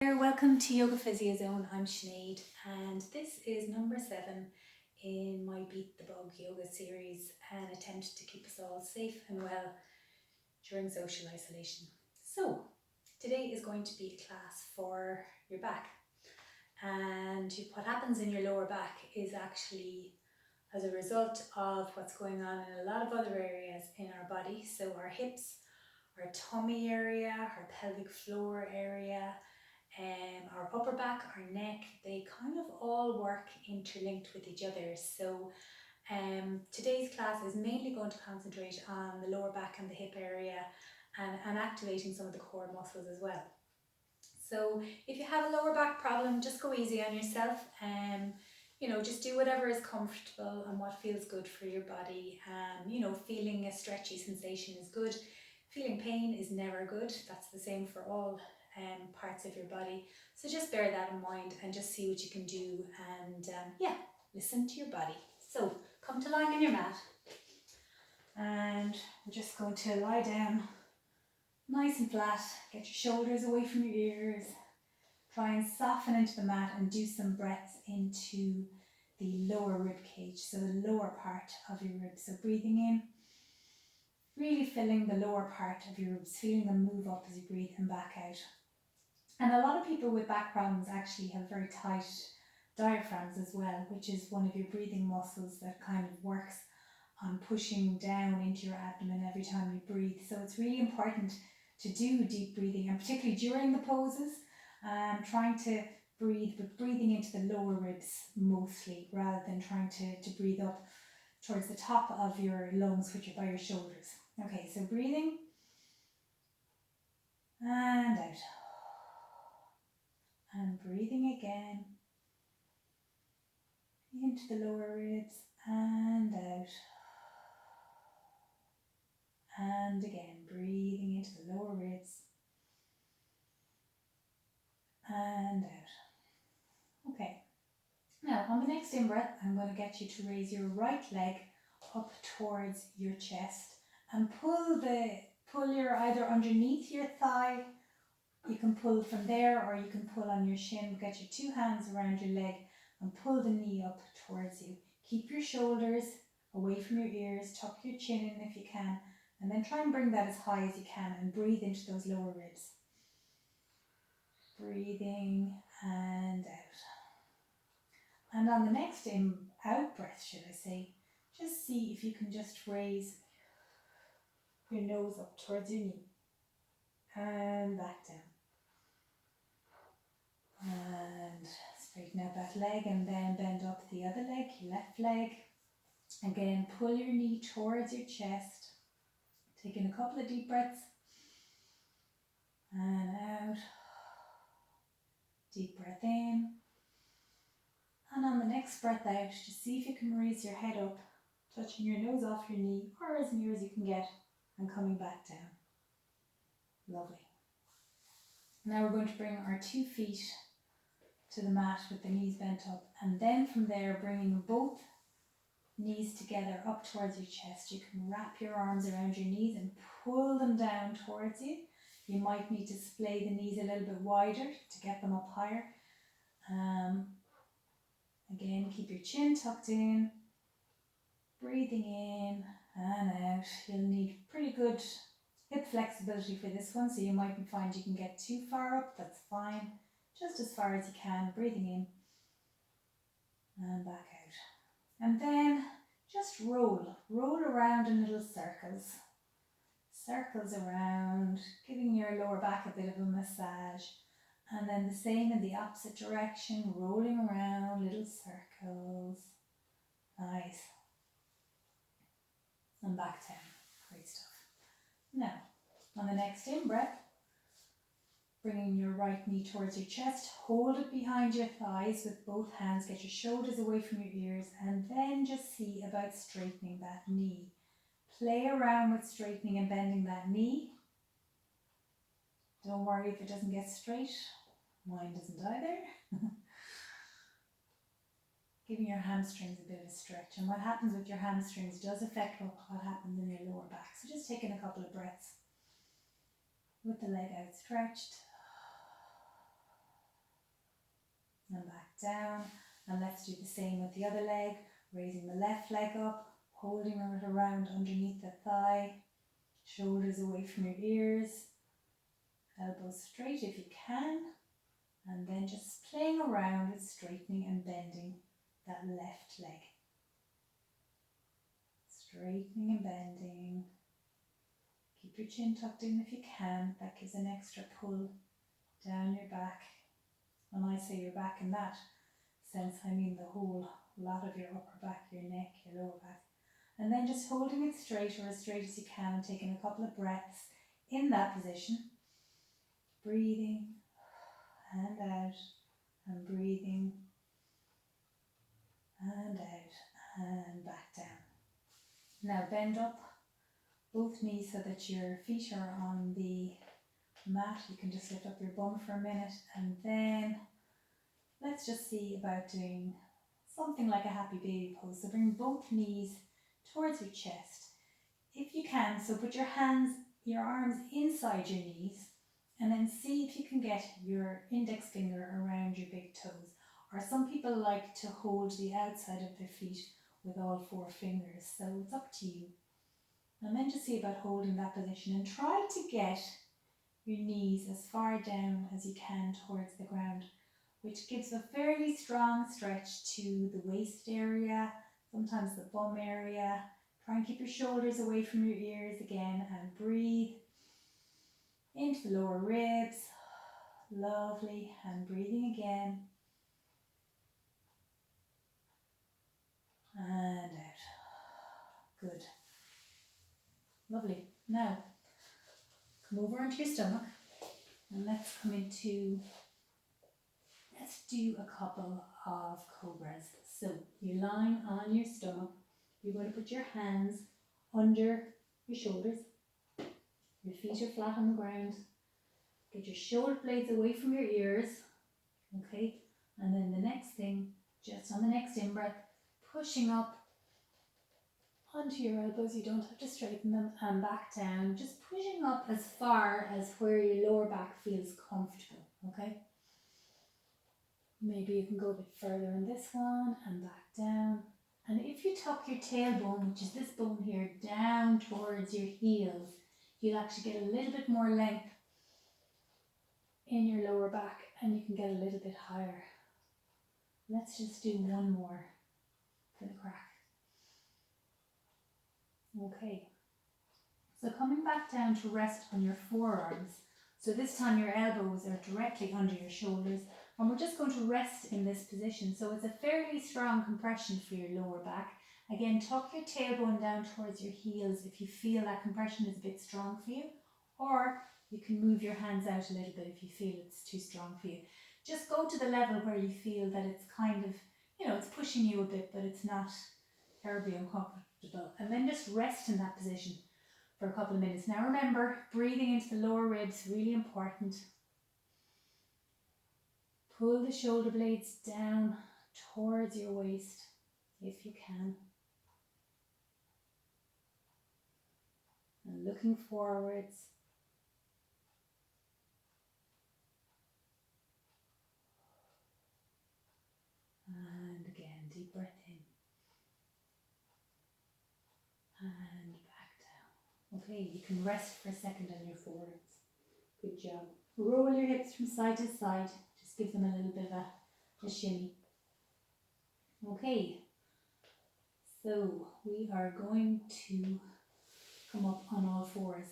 Welcome to Yoga Physio Zone. I'm Sinead and this is number 7 in my Beat the Bug yoga series, an attempt to keep us all safe and well during social isolation. So today is going to be a class for your back, and what happens in your lower back is actually as a result of what's going on in a lot of other areas in our body. So our hips, our tummy area, our pelvic floor area, our upper back, our neck, they kind of all work interlinked with each other. So today's class is mainly going to concentrate on the lower back and the hip area and activating some of the core muscles as well. So if you have a lower back problem, just go easy on yourself. Just do whatever is comfortable and what feels good for your body. Feeling a stretchy sensation is good. Feeling pain is never good. That's the same for all parts of your body. So just bear that in mind and just see what you can do, and listen to your body. So come to lying on your mat, and we're just going to lie down nice and flat. Get your shoulders away from your ears. Try and soften into the mat and do some breaths into the lower rib cage, so the lower part of your ribs. So breathing in, really filling the lower part of your ribs, feeling them move up as you breathe and back out. And a lot of people with back problems actually have very tight diaphragms as well, which is one of your breathing muscles that kind of works on pushing down into your abdomen every time you breathe. So it's really important to do deep breathing, and particularly during the poses, trying to breathe, but breathing into the lower ribs mostly, rather than trying to breathe up towards the top of your lungs, which are by your shoulders. Okay, so breathing and out. And breathing again into the lower ribs and out. And again, breathing into the lower ribs and out. Okay. Now, on the next in-breath, I'm going to get you to raise your right leg up towards your chest and pull your either underneath your thigh. You can pull from there, or you can pull on your shin. Get your two hands around your leg and pull the knee up towards you. Keep your shoulders away from your ears. Tuck your chin in if you can, and then try and bring that as high as you can and breathe into those lower ribs. Breathing and out. And on the next out breath, should I say, just see if you can just raise your nose up towards your knee and back down. And straighten out that leg, and then bend up the other leg, your left leg. Again, pull your knee towards your chest. Taking a couple of deep breaths. And out. Deep breath in. And on the next breath out, just see if you can raise your head up, touching your nose off your knee, or as near as you can get, and coming back down. Lovely. Now we're going to bring our 2 feet to the mat with the knees bent up, and then from there bringing both knees together up towards your chest. You can wrap your arms around your knees and pull them down towards you. You might need to splay the knees a little bit wider to get them up higher. Again, keep your chin tucked in, breathing in and out. You'll need pretty good hip flexibility for this one, so you mightn't find you can get too far up. That's fine. Just as far as you can, breathing in and back out. And then just roll around in little circles. Circles around, giving your lower back a bit of a massage. And then the same in the opposite direction, rolling around little circles. Nice. And back down. Great stuff. Now, on the next in-breath, bringing your right knee towards your chest, hold it behind your thighs with both hands, get your shoulders away from your ears, and then just see about straightening that knee. Play around with straightening and bending that knee. Don't worry if it doesn't get straight. Mine doesn't either. Giving your hamstrings a bit of a stretch, and what happens with your hamstrings does affect what happens in your lower back. So just taking a couple of breaths with the leg outstretched. down. And let's do the same with the other leg, raising the left leg up, holding it around underneath the thigh, shoulders away from your ears, elbows straight if you can, and then just playing around with straightening and bending that left leg. Straightening and bending. Keep your chin tucked in if you can. That gives an extra pull down your back. When I say your back in that sense, I mean the whole lot of your upper back, your neck, your lower back. And then just holding it straight or as straight as you can and taking a couple of breaths in that position. Breathing and out and breathing and out and back down. Now bend up both knees so that your feet are on the mat. You can just lift up your bum for a minute, and then let's just see about doing something like a happy baby pose. So bring both knees towards your chest if you can. So put your arms inside your knees, and then see if you can get your index finger around your big toes. Or some people like to hold the outside of their feet with all 4 fingers, so it's up to you. And then just see about holding that position and try to get your knees as far down as you can towards the ground, which gives a fairly strong stretch to the waist area, sometimes the bum area. Try and keep your shoulders away from your ears again, and breathe into the lower ribs. Lovely. And breathing again. And out. Good. Lovely. Now, come over onto your stomach and let's do a couple of cobras. So you're lying on your stomach. You're going to put your hands under your shoulders. Your feet are flat on the ground. Get your shoulder blades away from your ears. Okay. And then the next thing, just on the next in-breath, pushing up onto your elbows. You don't have to straighten them, and back down. Just pushing up as far as where your lower back feels comfortable. Okay. Maybe you can go a bit further in this one and back down. And if you tuck your tailbone, which is this bone here, down towards your heels, you'll actually get a little bit more length in your lower back, and you can get a little bit higher. Let's just do one more for the crack. Okay. So coming back down to rest on your forearms. So this time your elbows are directly under your shoulders, and we're just going to rest in this position. So it's a fairly strong compression for your lower back. Again, tuck your tailbone down towards your heels if you feel that compression is a bit strong for you, or you can move your hands out a little bit if you feel it's too strong for you. Just go to the level where you feel that it's kind of, it's pushing you a bit, but it's not terribly uncomfortable. And then just rest in that position for a couple of minutes. Now remember, breathing into the lower ribs, really important. Pull the shoulder blades down towards your waist if you can. And looking forwards. And again, deep breath in. And back down. Okay, you can rest for a second on your forearms. Good job. Roll your hips from side to side. Just give them a little bit of a shimmy. Okay, so we are going to come up on all fours.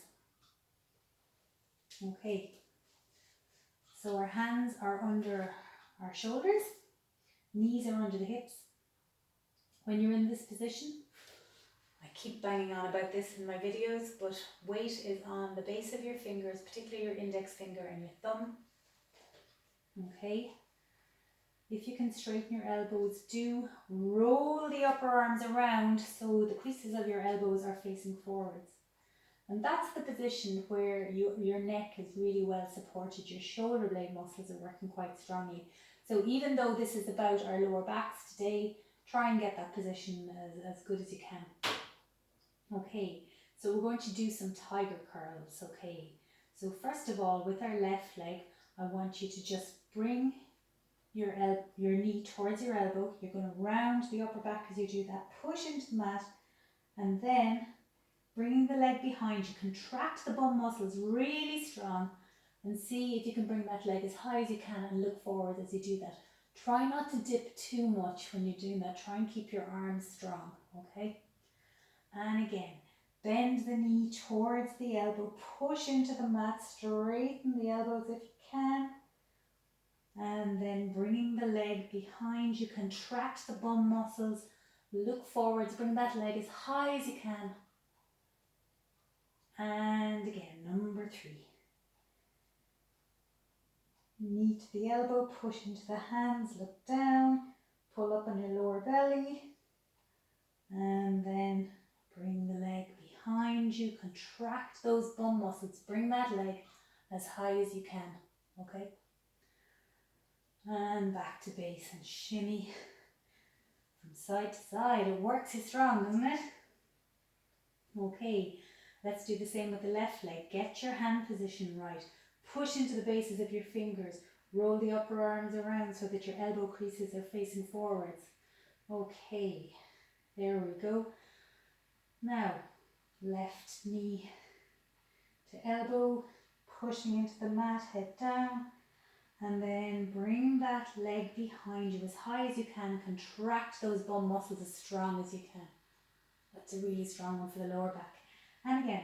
Okay, so our hands are under our shoulders, knees are under the hips. When you're in this position, I keep banging on about this in my videos, but weight is on the base of your fingers, particularly your index finger and your thumb. Okay, if you can straighten your elbows, do roll the upper arms around so the creases of your elbows are facing forwards. And that's the position where your neck is really well supported. Your shoulder blade muscles are working quite strongly. So even though this is about our lower backs today, try and get that position as good as you can. Okay, so we're going to do some tiger curls. Okay, so first of all, with our left leg, I want you to just bring your knee towards your elbow. You're going to round the upper back as you do that. Push into the mat, and then bringing the leg behind you. Contract the bum muscles really strong, and see if you can bring that leg as high as you can and look forward as you do that. Try not to dip too much when you're doing that. Try and keep your arms strong, okay? And again, bend the knee towards the elbow. Push into the mat. Straighten the elbows if you can. And then bringing the leg behind you. Contract the bum muscles. Look forwards. Bring that leg as high as you can. And again, number 3. Knee to the elbow, push into the hands, look down, pull up on your lower belly, and then bring the leg behind you, contract those bum muscles, bring that leg as high as you can, okay? And back to base and shimmy from side to side. It works you strong, doesn't it? Okay, let's do the same with the left leg. Get your hand position right. Push into the bases of your fingers. Roll the upper arms around so that your elbow creases are facing forwards. Okay, there we go. Now, left knee to elbow, pushing into the mat, head down, and then bring that leg behind you as high as you can. Contract those bum muscles as strong as you can. That's a really strong one for the lower back. And again,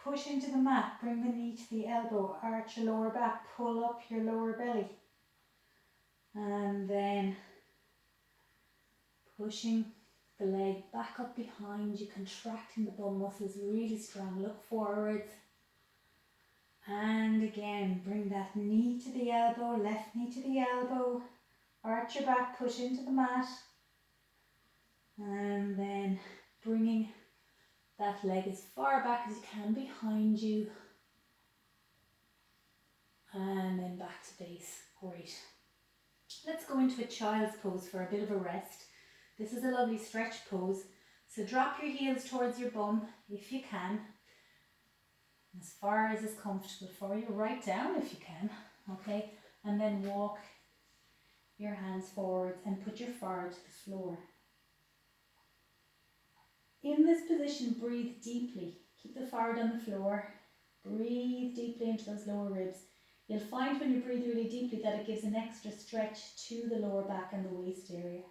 push into the mat, bring the knee to the elbow, arch your lower back, pull up your lower belly. And then pushing the leg back up behind you, contracting the bum muscles really strong. Look forwards. And again, bring that knee to the elbow, left knee to the elbow, arch your back, push into the mat. And then bringing that leg as far back as you can behind you. And then back to base. Great. Let's go into a child's pose for a bit of a rest. This is a lovely stretch pose. So drop your heels towards your bum if you can, as far as is comfortable for you. Right down if you can, okay? And then walk your hands forward and put your forehead to the floor. In this position, breathe deeply. Keep the forehead on the floor. Breathe deeply into those lower ribs. You'll find when you breathe really deeply that it gives an extra stretch to the lower back and the waist area.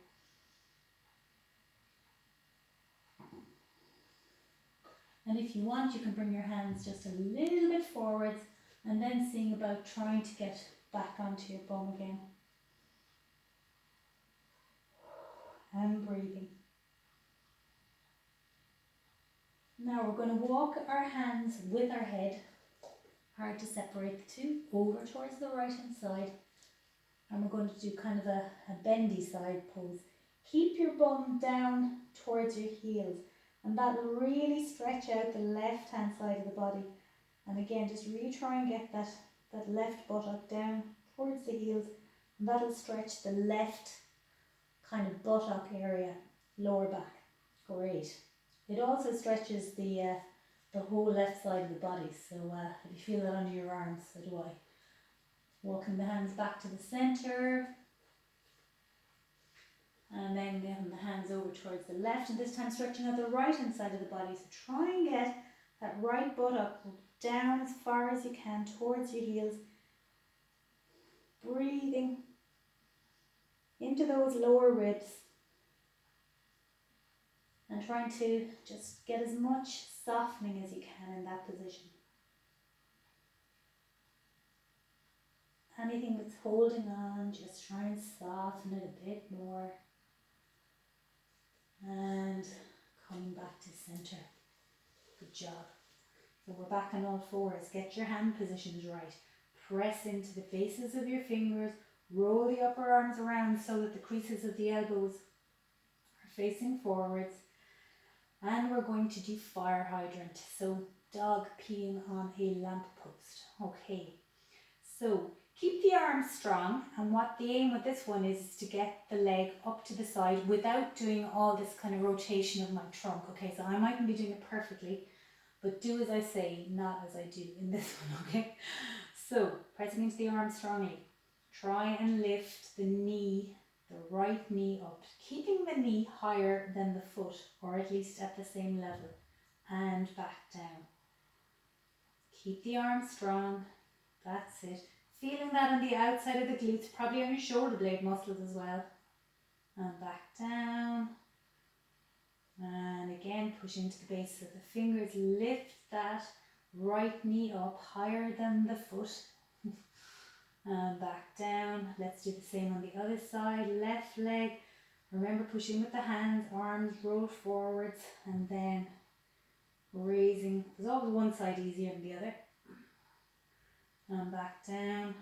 And if you want, you can bring your hands just a little bit forwards and then seeing about trying to get back onto your bum again. And breathing. Now we're going to walk our hands with our head, hard to separate the two, over towards the right hand side. And we're going to do kind of a bendy side pose. Keep your bum down towards your heels, and that will really stretch out the left hand side of the body. And again, just really try and get that left buttock down towards the heels, and that'll stretch the left kind of buttock area, lower back. Great. It also stretches the whole left side of the body, so if you feel that under your arms, so do I. Walking the hands back to the centre, and then getting the hands over towards the left, and this time stretching out the right hand side of the body. So try and get that right buttock down as far as you can towards your heels. Breathing into those lower ribs and trying to just get as much softening as you can in that position. Anything that's holding on, just try and soften it a bit more. And coming back to center. Good job. So we're back on all fours. Get your hand positions right. Press into the bases of your fingers. Roll the upper arms around so that the creases of the elbows are facing forwards. And we're going to do fire hydrant. So dog peeing on a lamppost. Okay. So keep the arms strong, and what the aim with this one is to get the leg up to the side without doing all this kind of rotation of my trunk. Okay, so I mightn't be doing it perfectly, but do as I say, not as I do in this one, okay? So pressing into the arms strongly. Try and lift the knee, the right knee up, keeping the knee higher than the foot, or at least at the same level, and back down. Keep the arms strong. That's it. Feeling that on the outside of the glutes, probably on your shoulder blade muscles as well. And back down. And again, push into the base of the fingers. Lift that right knee up higher than the foot. And back down. Let's do the same on the other side. Left leg. Remember, pushing with the hands, arms roll forwards, and then raising. There's always one side easier than the other. And back down.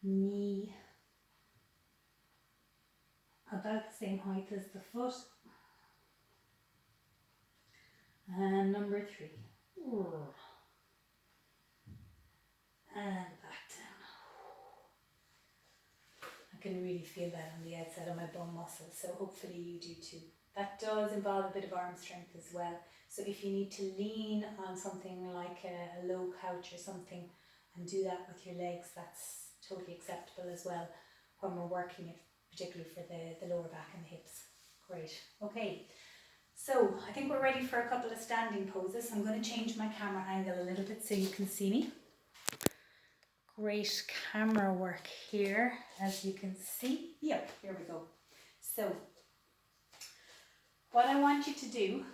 Knee about the same height as the foot. And number 3. And back down. I can really feel that on the outside of my bum muscles, so hopefully you do too. That does involve a bit of arm strength as well. So if you need to lean on something like a low couch or something and do that with your legs, that's totally acceptable as well when we're working it, particularly for the lower back and the hips. Great. Okay. So I think we're ready for a couple of standing poses. I'm going to change my camera angle a little bit so you can see me. Great camera work here, as you can see. Yep, here we go. So what I want you to do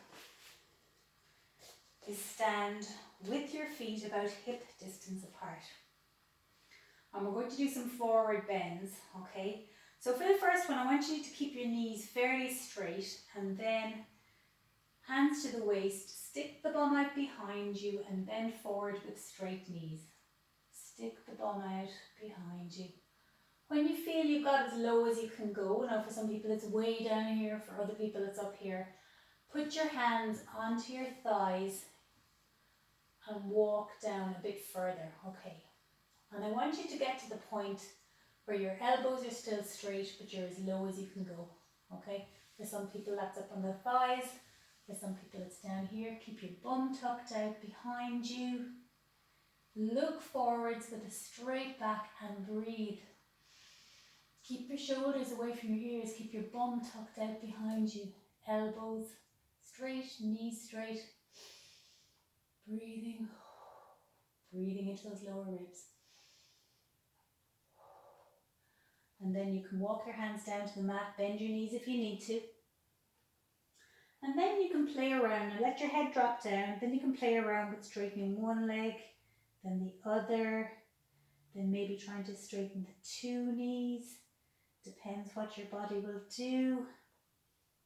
is stand with your feet about hip distance apart. And we're going to do some forward bends, okay? So for the first one, I want you to keep your knees fairly straight, and then hands to the waist, stick the bum out behind you and bend forward with straight knees. Stick the bum out behind you. When you feel you've got as low as you can go, now for some people it's way down here, for other people it's up here, put your hands onto your thighs and walk down a bit further, okay? And I want you to get to the point where your elbows are still straight, but you're as low as you can go, okay? For some people that's up on the thighs, for some people it's down here. Keep your bum tucked out behind you. Look forwards with a straight back and breathe. Keep your shoulders away from your ears. Keep your bum tucked out behind you. Elbows straight, knees straight. Breathing. Breathing into those lower ribs. And then you can walk your hands down to the mat. Bend your knees if you need to. And then you can play around and let your head drop down. Then you can play around with straightening one leg, then the other, then maybe trying to straighten the 2 knees. Depends what your body will do.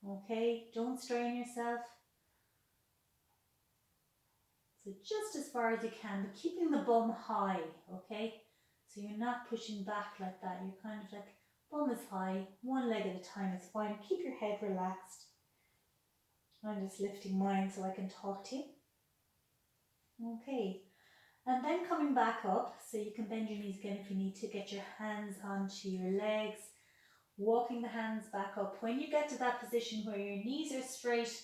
Okay, don't strain yourself. So just as far as you can, but keeping the bum high, okay? So you're not pushing back like that. You're kind of like, bum is high, one leg at a time is fine. Keep your head relaxed. I'm just lifting mine so I can talk to you. Okay, and then coming back up, so you can bend your knees again if you need to. Get your hands onto your legs, walking the hands back up. When you get to that position where your knees are straight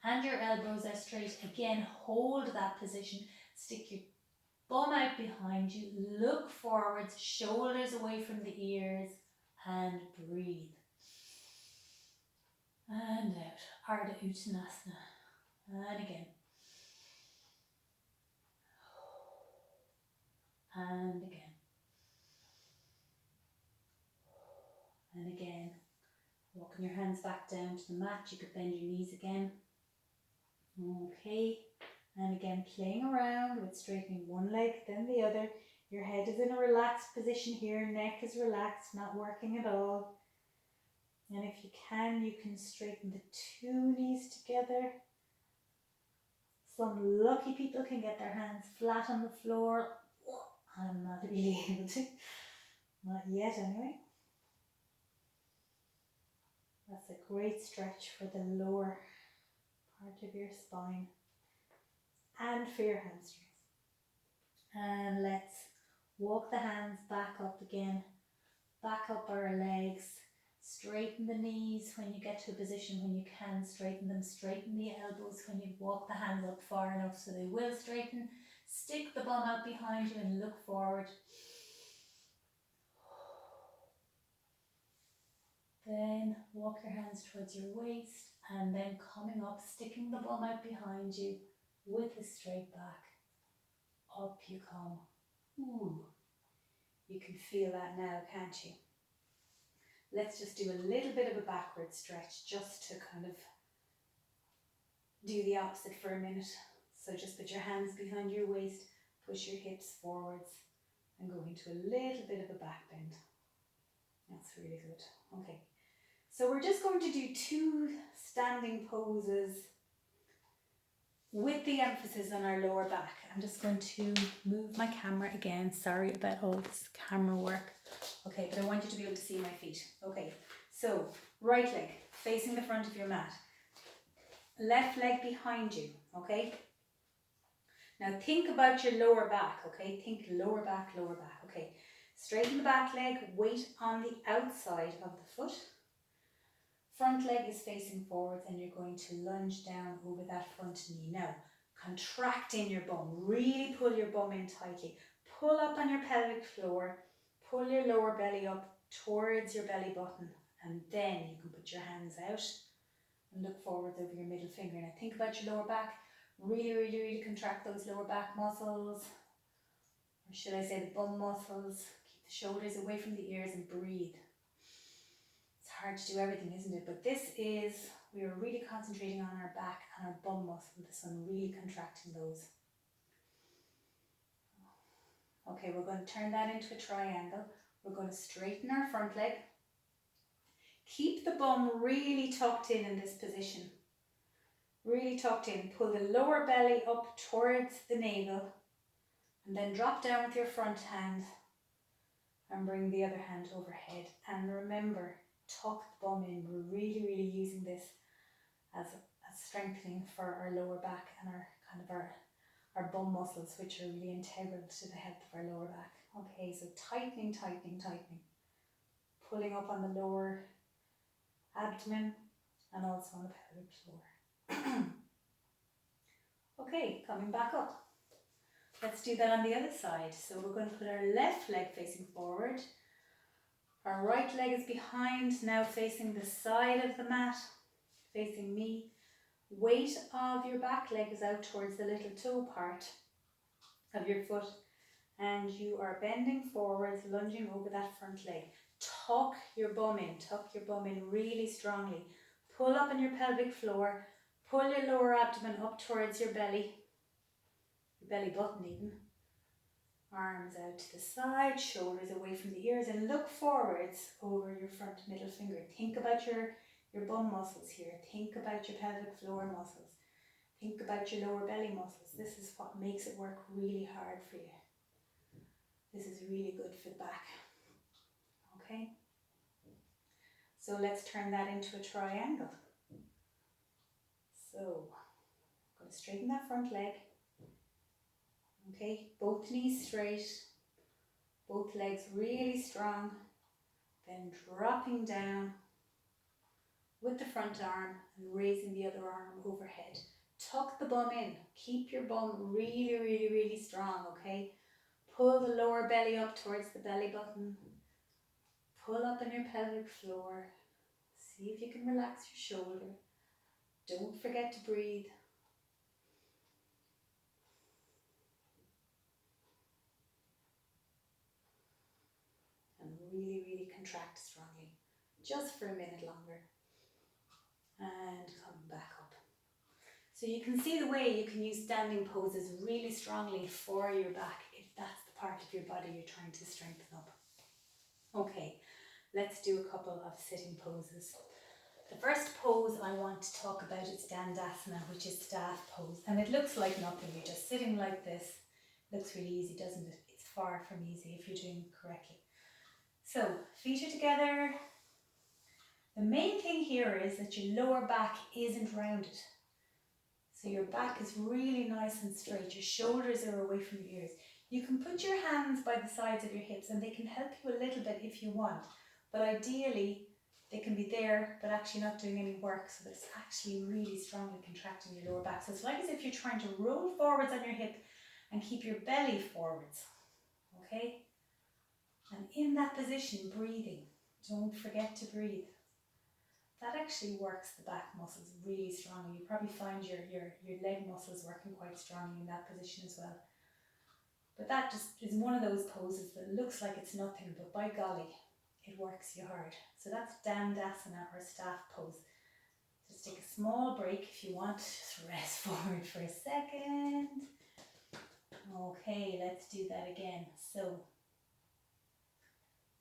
and your elbows are straight, again, hold that position. Stick your bum out behind you, look forwards, shoulders away from the ears, and breathe. And out, Ardha Uttanasana. And again. And again. And again. Walking your hands back down to the mat. You could bend your knees again. Okay. And again, playing around with straightening one leg, then the other. Your head is in a relaxed position here. Neck is relaxed, not working at all. And if you can straighten the 2 knees together. Some lucky people can get their hands flat on the floor. I'm not really able to. Not yet anyway. That's a great stretch for the lower part of your spine and for your hamstrings. And let's walk the hands back up again. Back up our legs. Straighten the knees when you get to a position when you can straighten them. Straighten the elbows when you walk the hands up far enough so they will straighten. Stick the bum out behind you and look forward. walk your hands towards your waist and then coming up, sticking the bum out behind you with a straight back. Up you come. Ooh, you can feel that now, can't you? Let's just do a little bit of a backward stretch just to kind of do the opposite for a minute. So just put your hands behind your waist, push your hips forwards and go into a little bit of a back bend. That's really good. Okay, so we're just going to do 2 standing poses with the emphasis on our lower back. I'm just going to move my camera again. Sorry about all this camera work. Okay, but I want you to be able to see my feet. Okay, so right leg facing the front of your mat. Left leg behind you, okay? Now think about your lower back, okay? Think lower back, okay? Straighten the back leg, weight on the outside of the foot. Front leg is facing forwards and you're going to lunge down over that front knee. Now, contract in your bum, really pull your bum in tightly. Pull up on your pelvic floor, pull your lower belly up towards your belly button, and then you can put your hands out and look forwards over your middle finger. Now think about your lower back. Really contract those lower back muscles, or should I say the bum muscles. Keep the shoulders away from the ears and breathe. It's hard to do everything, isn't it? But this is, we are really concentrating on our back and our bum muscle, this one, really contracting those. Okay, we're going to turn that into a triangle. We're going to straighten our front leg. Keep the bum really tucked in this position. Really tucked in. Pull the lower belly up towards the navel and then drop down with your front hand and bring the other hand overhead. And remember, tuck the bum in. We're really using this as strengthening for our lower back and our bum muscles, which are really integral to the health of our lower back. Okay, so tightening. Pulling up on the lower abdomen and also on the pelvic floor. Okay, coming back up. Let's do that on the other side. So we're going to put our left leg facing forward. Our right leg is behind, now facing the side of the mat, facing me. Weight of your back leg is out towards the little toe part of your foot, and you are bending forwards, lunging over that front leg. Tuck your bum in really strongly. Pull up on your pelvic floor, pull your lower abdomen up towards your belly button even. Arms out to the side, shoulders away from the ears, and look forwards over your front middle finger. Think about your bum muscles here. Think about your pelvic floor muscles. Think about your lower belly muscles. This is what makes it work really hard for you. This is really good for the back. Okay? So let's turn that into a triangle. So, I'm going to straighten that front leg. Okay, both knees straight, both legs really strong, then dropping down with the front arm and raising the other arm overhead. Tuck the bum in, keep your bum really strong, okay? Pull the lower belly up towards the belly button, pull up on your pelvic floor, see if you can relax your shoulder. Don't forget to breathe. And really contract strongly, just for a minute longer. And come back up. So you can see the way you can use standing poses really strongly for your back if that's the part of your body you're trying to strengthen up. Okay, let's do a couple of sitting poses. The first pose I want to talk about is Dandasana, which is staff pose. And it looks like nothing, you're just sitting like this. Looks really easy, doesn't it? It's far from easy if you're doing it correctly. So, feet are together. The main thing here is that your lower back isn't rounded. So your back is really nice and straight. Your shoulders are away from your ears. You can put your hands by the sides of your hips and they can help you a little bit if you want. But ideally, they can be there, but actually not doing any work. So that's actually really strongly contracting your lower back. So it's like as if you're trying to roll forwards on your hip and keep your belly forwards. Okay? And in that position, breathing. Don't forget to breathe. that actually works the back muscles really strongly. You probably find your leg muscles working quite strongly in that position as well. But that just is one of those poses that looks like it's nothing, but by golly, it works you hard. So that's Dandasana, or staff pose. Just take a small break if you want. Just rest forward for a second. Okay, let's do that again. So,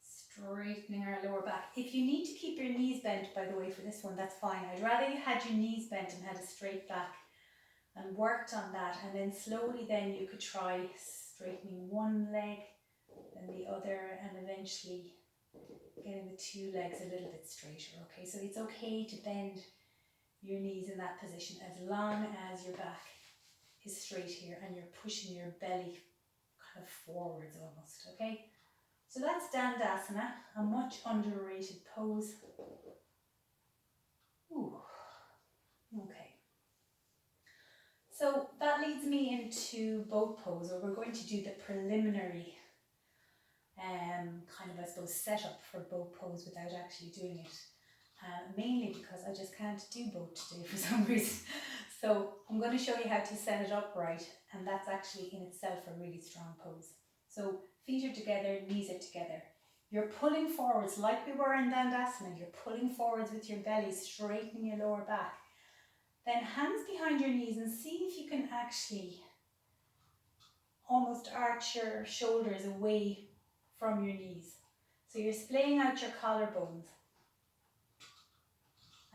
straightening our lower back. If you need to keep your knees bent, by the way, for this one, that's fine. I'd rather you had your knees bent and had a straight back and worked on that, and then slowly then you could try straightening one leg then the other, and eventually getting the two legs a little bit straighter. Okay, so it's okay to bend your knees in that position as long as your back is straight here and you're pushing your belly kind of forwards almost. Okay, so that's Dandasana, a much underrated pose. Ooh. Okay. So that leads me into boat pose, where we're going to do the preliminary kind of, I suppose, setup for boat pose without actually doing it. Mainly because I just can't do boat today for some reason. So I'm going to show you how to set it up right, and that's actually in itself a really strong pose. So feet are together, knees are together. You're pulling forwards like we were in Dandasana. You're pulling forwards with your belly, straightening your lower back. Then hands behind your knees, and see if you can actually almost arch your shoulders away from your knees. So you're splaying out your collarbones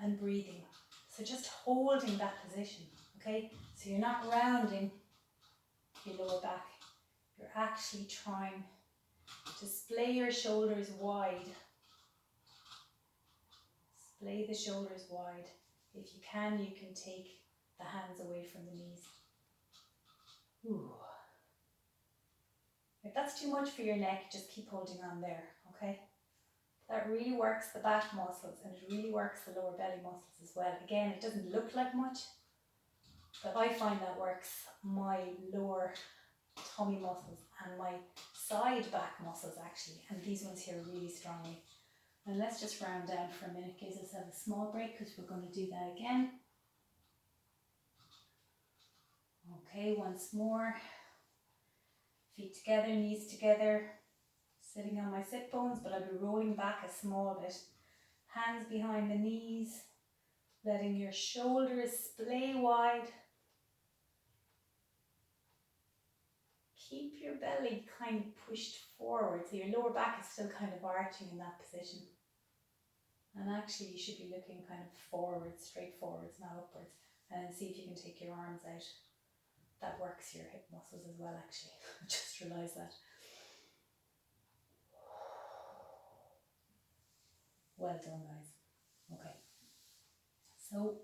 and breathing. So just holding that position, okay? So you're not rounding your lower back. You're actually trying to splay your shoulders wide. Splay the shoulders wide. If you can take the hands away from the knees. Ooh. If that's too much for your neck, just keep holding on there, okay? That really works the back muscles, and it really works the lower belly muscles as well. Again, it doesn't look like much, but I find that works my lower tummy muscles and my side back muscles actually, and these ones here really strongly. And let's just round down for a minute, gives us a small break because we're going to do that again. Okay, once more. Feet together, knees together. Sitting on my sit bones, but I'll be rolling back a small bit. Hands behind the knees, letting your shoulders splay wide. Keep your belly kind of pushed forward, so your lower back is still kind of arching in that position. And actually you should be looking kind of forwards, straight forwards, not upwards. And then see if you can take your arms out. That works your hip muscles as well actually. Just realised that. Well done, guys. Okay. So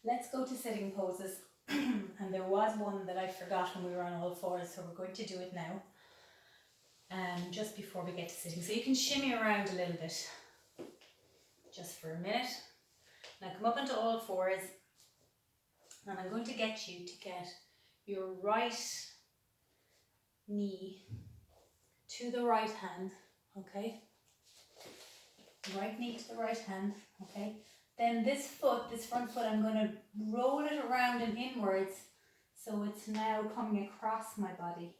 let's go to sitting poses. And there was one that I forgot when we were on all fours, so we're going to do it now. Just before we get to sitting. So you can shimmy around a little bit. Just for a minute. Now come up into all fours. And I'm going to get you to get your right knee to the right hand. Okay. Right knee to the right hand. Okay. Then this foot, this front foot, I'm going to roll it around and inwards, so it's now coming across my body,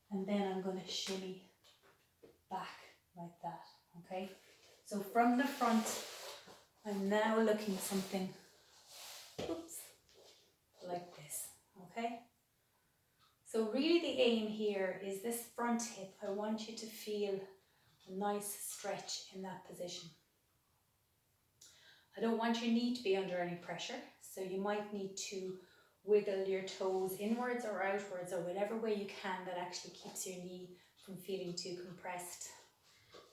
and then I'm going to shimmy back like that, okay? So from the front, I'm now looking something, oops, like this, okay? So really the aim here is this front hip. I want you to feel a nice stretch in that position. I don't want your knee to be under any pressure, so you might need to wiggle your toes inwards or outwards, or whatever way you can that actually keeps your knee from feeling too compressed.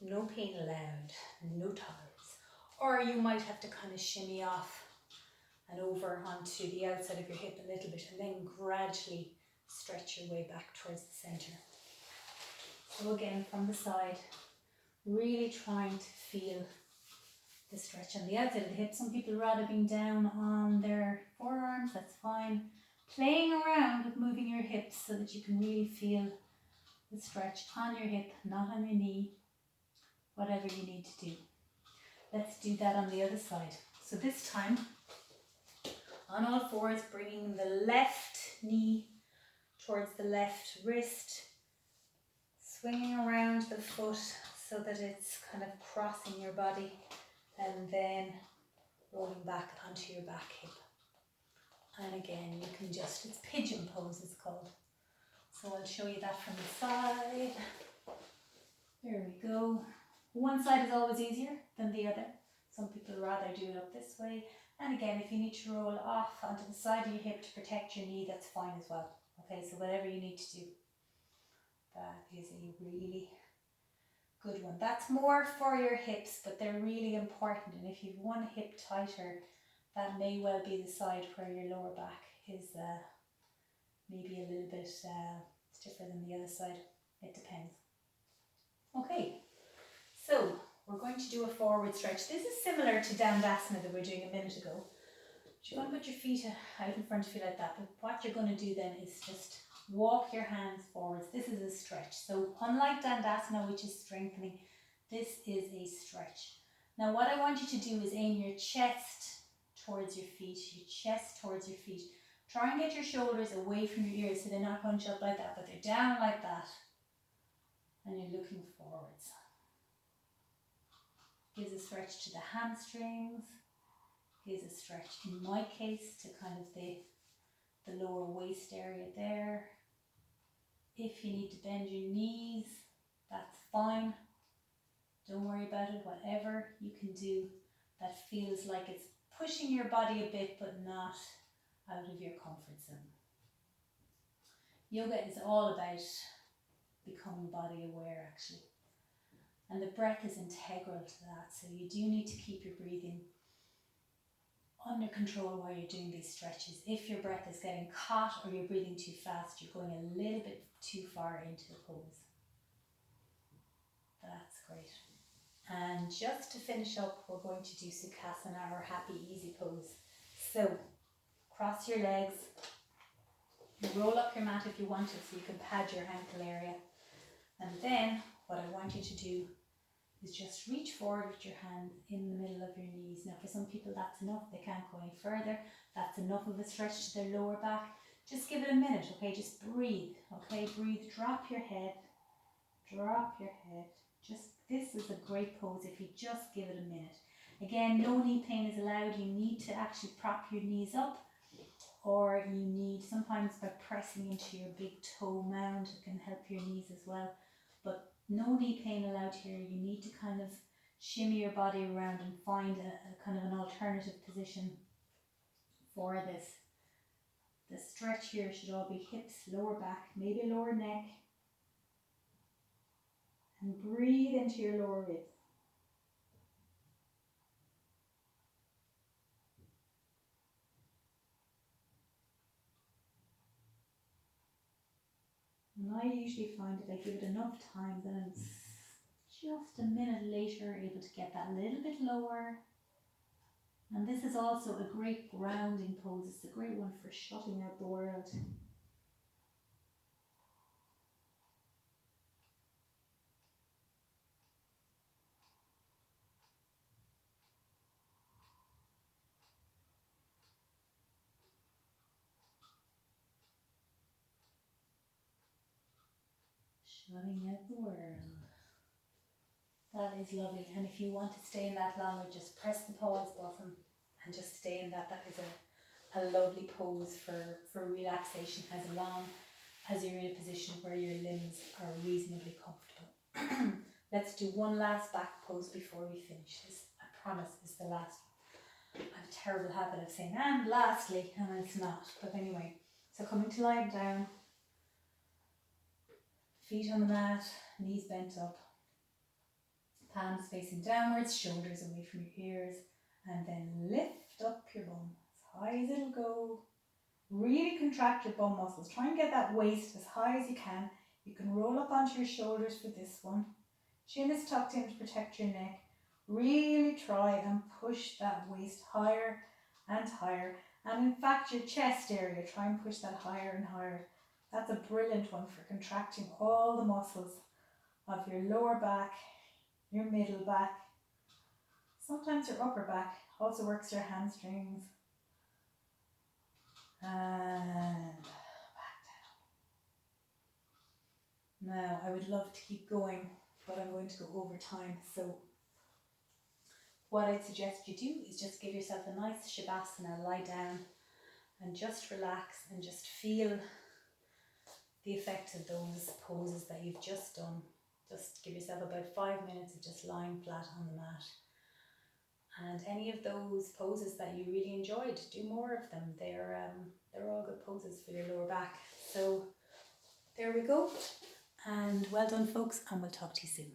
No pain allowed, no tolerance. Or you might have to kind of shimmy off and over onto the outside of your hip a little bit, and then gradually stretch your way back towards the centre. So again, from the side, really trying to feel the stretch on the outside of the hip. Some people rather being down on their forearms, that's fine. Playing around with moving your hips so that you can really feel the stretch on your hip, not on your knee, whatever you need to do. Let's do that on the other side. So this time, on all fours, bringing the left knee towards the left wrist, swinging around the foot so that it's kind of crossing your body, and then rolling back onto your back hip. And again, you can just, it's pigeon pose it's called. So I'll show you that from the side. There we go. One side is always easier than the other. Some people rather do it up this way. And again, if you need to roll off onto the side of your hip to protect your knee, that's fine as well. Okay, so whatever you need to do. That is a really good one. That's more for your hips, but they're really important. And if you've one hip tighter, that may well be the side where your lower back is maybe a little bit stiffer than the other side. It depends. Okay, so we're going to do a forward stretch. This is similar to Dandasana that we were doing a minute ago. You're going to put your feet out in front of you like that, but what you're going to do then is just walk your hands forwards. This is a stretch. So unlike Dandasana, which is strengthening, this is a stretch. Now what I want you to do is aim your chest towards your feet, Try and get your shoulders away from your ears so they're not hunched up like that, but they're down like that. And you're looking forwards. Gives a stretch to the hamstrings. Gives a stretch, in my case, to kind of the lower waist area there. If you need to bend your knees, that's fine. Don't worry about it. Whatever you can do that feels like it's pushing your body a bit but not out of your comfort zone. Yoga is all about becoming body aware actually. And the breath is integral to that. So you do need to keep your breathing under control while you're doing these stretches. If your breath is getting caught or you're breathing too fast, you're going a little bit too far into the pose. That's great. And just to finish up, we're going to do Sukhasana, or happy easy pose. So cross your legs, roll up your mat if you want to so you can pad your ankle area. And then what I want you to do is just reach forward with your hands in the middle of your knees. Now for some people that's enough, they can't go any further. That's enough of a stretch to their lower back. Just give it a minute, okay? Just breathe, okay? Breathe, drop your head. This is a great pose if you just give it a minute. Again, no knee pain is allowed. You need to actually prop your knees up, or you need, sometimes by pressing into your big toe mound, it can help your knees as well. But no knee pain allowed here. You need to kind of shimmy your body around and find a kind of an alternative position for this. The stretch here should all be hips, lower back, maybe lower neck. And breathe into your lower ribs. And I usually find if I give it enough time, then it's just a minute later able to get that a little bit lower. And this is also a great grounding pose. It's a great one for shutting out the world. Shutting out the world. That is lovely. And if you want to stay in that longer, just press the pause button and just stay in that. That is a lovely pose for relaxation, as long as you're in a position where your limbs are reasonably comfortable. Let's do one last back pose before we finish. This, I promise, is the last one. I have a terrible habit of saying, and lastly, and it's not. But anyway, so coming to lying down, feet on the mat, knees bent up, palms facing downwards, shoulders away from your ears, and then lift up your bum as high as it'll go. Really contract your bum muscles. Try and get that waist as high as you can. You can roll up onto your shoulders for this one. Chin is tucked in to protect your neck. Really try and push that waist higher and higher. And in fact, your chest area, try and push that higher and higher. That's a brilliant one for contracting all the muscles of your lower back, your middle back. Sometimes your upper back also works your hamstrings. And back down. Now, I would love to keep going, but I'm going to go over time. So what I'd suggest you do is just give yourself a nice Shavasana, lie down and just relax and just feel the effect of those poses that you've just done. Just give yourself about 5 minutes of just lying flat on the mat. And any of those poses that you really enjoyed, do more of them. They're all good poses for your lower back. So there we go. And well done, folks, and we'll talk to you soon.